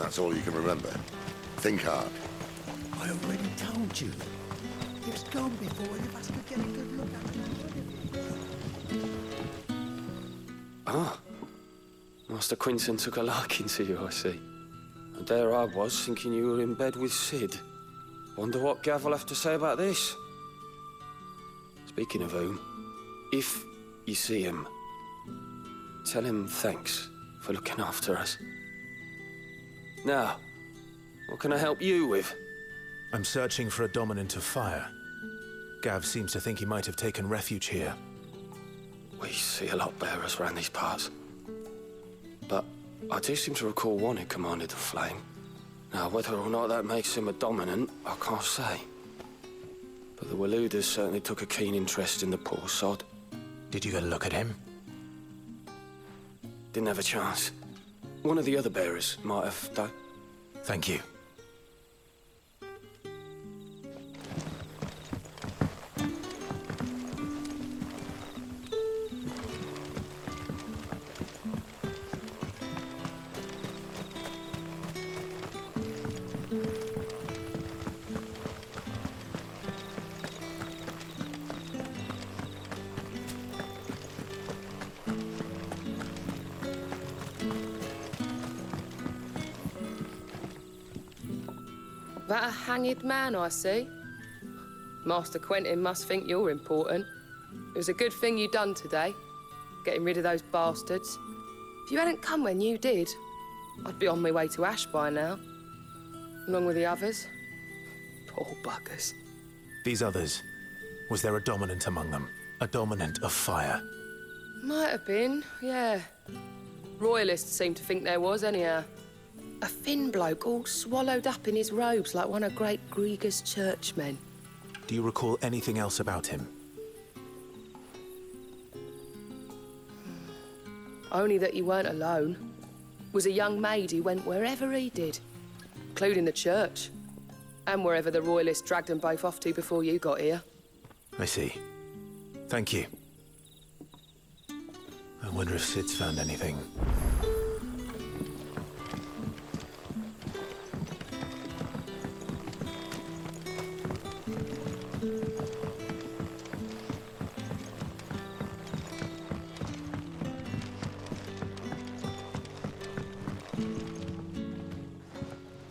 that's all you can remember. Think hard. I already told you. He was gone before any of us could get a good look at him. Ah. Master Quinton took a liking to you, I see. And there I was, thinking you were in bed with Sid. Wonder what Gav will have to say about this. Speaking of whom, if you see him, tell him thanks for looking after us. Now, what can I help you with? I'm searching for a dominant of fire. Gav seems to think he might have taken refuge here. We see a lot bearers around these parts. But I do seem to recall one who commanded the flame. Now, whether or not that makes him a dominant, I can't say. But the Waluders certainly took a keen interest in the poor sod. Did you get a look at him? Didn't have a chance. One of the other bearers might have, though. Thank you. That a hanged man, I see. Master Quentin must think you're important. It was a good thing you done today, getting rid of those bastards. If you hadn't come when you did, I'd be on my way to Ash by now, along with the others. Poor buggers. These others, was there a dominant among them? A dominant of fire? Might have been, yeah. Royalists seem to think there was, anyhow. A thin bloke all swallowed up in his robes like one of great Grieger's churchmen. Do you recall anything else about him? Only that he weren't alone. Was a young maid who went wherever he did, including the church, and wherever the Royalists dragged them both off to before you got here. I see. Thank you. I wonder if Sid's found anything.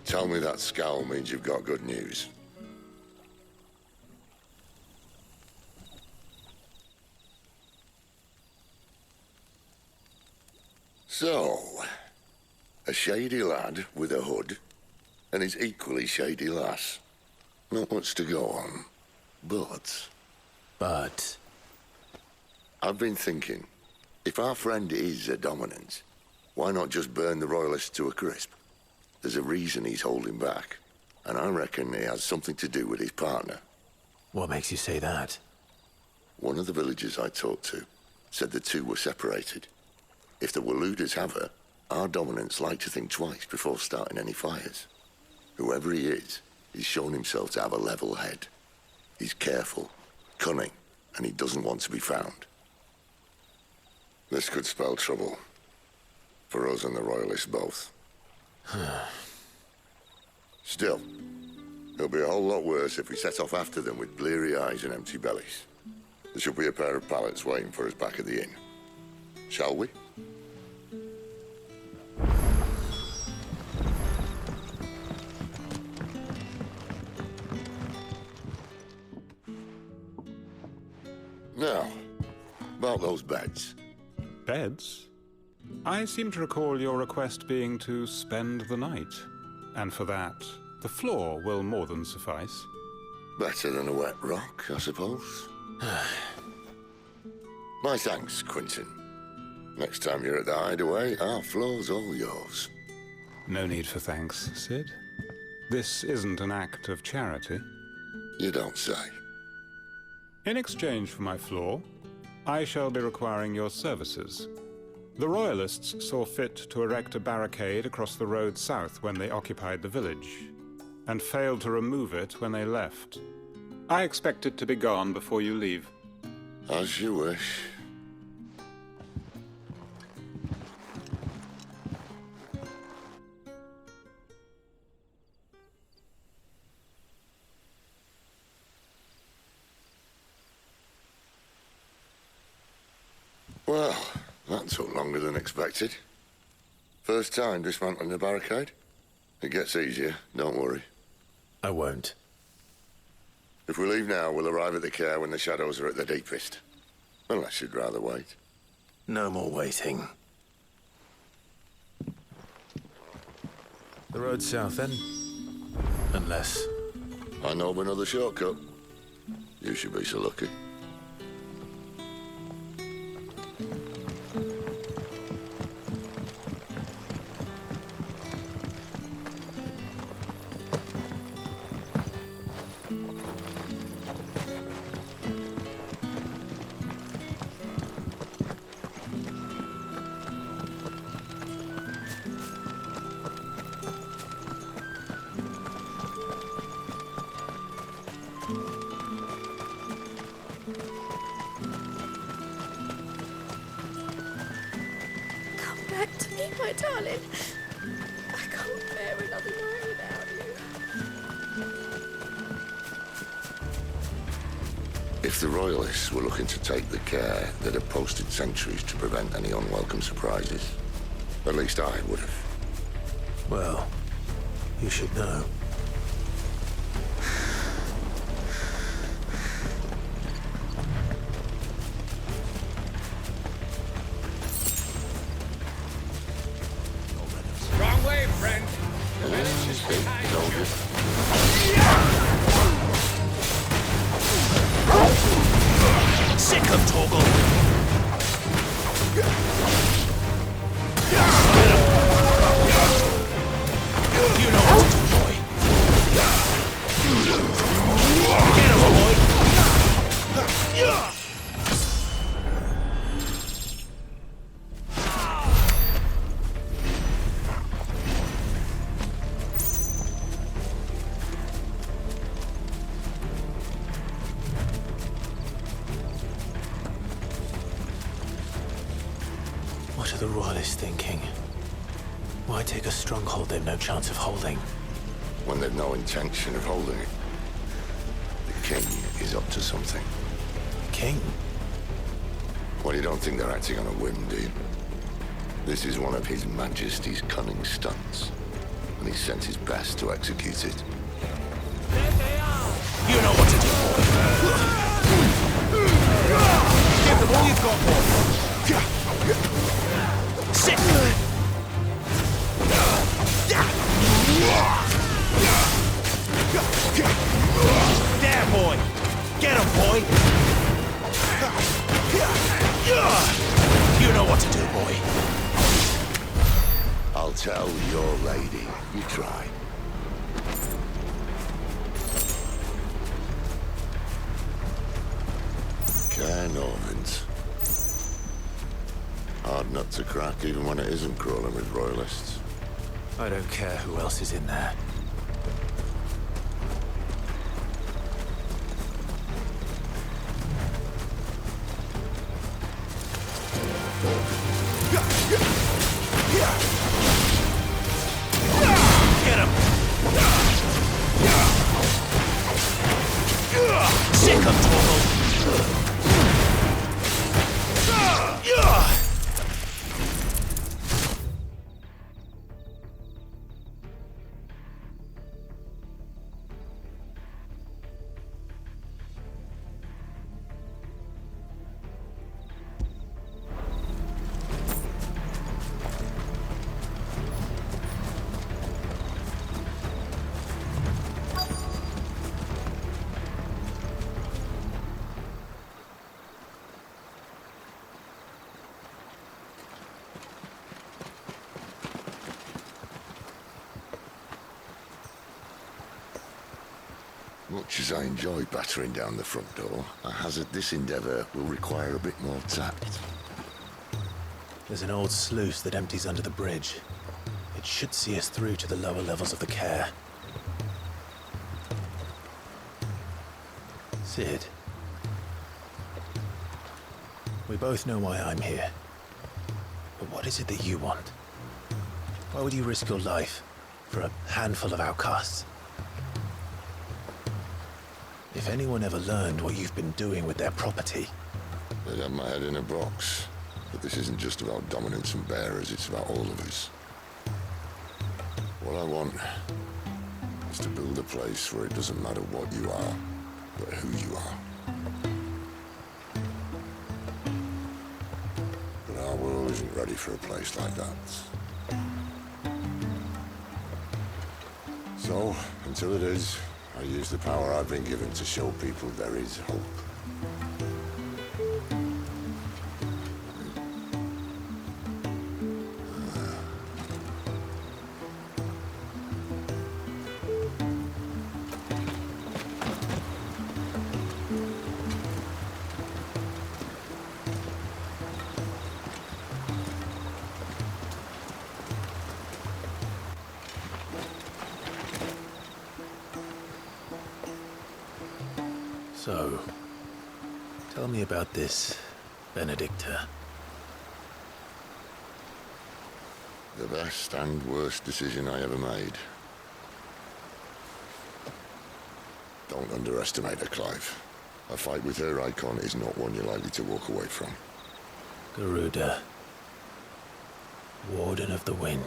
Tell me that scowl means you've got good news. So, a shady lad with a hood, and his equally shady lass. Not much to go on, but... I've been thinking, if our friend is a dominant, why not just burn the Royalists to a crisp? There's a reason he's holding back, and I reckon it has something to do with his partner. What makes you say that? One of the villagers I talked to said the two were separated. If the Waluders have her, our dominants like to think twice before starting any fires. Whoever he is, he's shown himself to have a level head. He's careful, cunning, and he doesn't want to be found. This could spell trouble. For us and the Royalists both. Still, it'll be a whole lot worse if we set off after them with bleary eyes and empty bellies. There should be a pair of pallets waiting for us back at the inn. Shall we? Now, about those beds. Beds? I seem to recall your request being to spend the night. And for that, the floor will more than suffice. Better than a wet rock, I suppose. My thanks, Quinton. Next time you're at the hideaway, our floor's all yours. No need for thanks, Sid. This isn't an act of charity. You don't say. In exchange for my floor, I shall be requiring your services. The Royalists saw fit to erect a barricade across the road south when they occupied the village, and failed to remove it when they left. I expect it to be gone before you leave. As you wish. Well, that took longer than expected. First time dismantling the barricade? It gets easier, don't worry. I won't. If we leave now, we'll arrive at the care when the shadows are at their deepest. Unless you'd rather wait. No more waiting. The road south, then? Unless... I know of another shortcut. You should be so lucky. Back to me, my darling. I can't bear another night without you. If the Royalists were looking to take the care, they'd have posted sentries to prevent any unwelcome surprises. At least I would have. Well, you should know. Wrong way, friend. The village is Hey, behind soldiers. Sick of Torgal! You know what to do, boy. Get him, boy! What are the Royalists thinking? Why take a stronghold they've no chance of holding? When they've no intention of holding it. The king is up to something. King? Well, you don't think they're acting on a whim, do you? This is one of His Majesty's cunning stunts, and he's sent his best to execute it. You know what to do, boy. Give them all you've got, boy. Sick! There, boy! Get him, boy! You know what to do, boy. I'll tell your lady. You try. Care Norvins. Hard nut to crack, even when it isn't crawling with royalists. I don't care who else is in there. Get him! Sick of Torgal! Much as I enjoy battering down the front door, I hazard this endeavour will require a bit more tact. There's an old sluice that empties under the bridge. It should see us through to the lower levels of the care. Sid. We both know why I'm here. But what is it that you want? Why would you risk your life for a handful of outcasts? If anyone ever learned what you've been doing with their property... They'd have my head in a box. But this isn't just about dominance and bearers, it's about all of us. What I want is to build a place where it doesn't matter what you are, but who you are. But our world isn't ready for a place like that. So, until it is, I use the power I've been given to show people there is hope. So, tell me about this Benedicta. The best and worst decision I ever made. Don't underestimate her, Clive. A fight with her icon is not one you're likely to walk away from. Garuda. Warden of the Wind.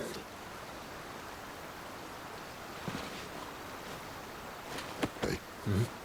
Hey, Hmm?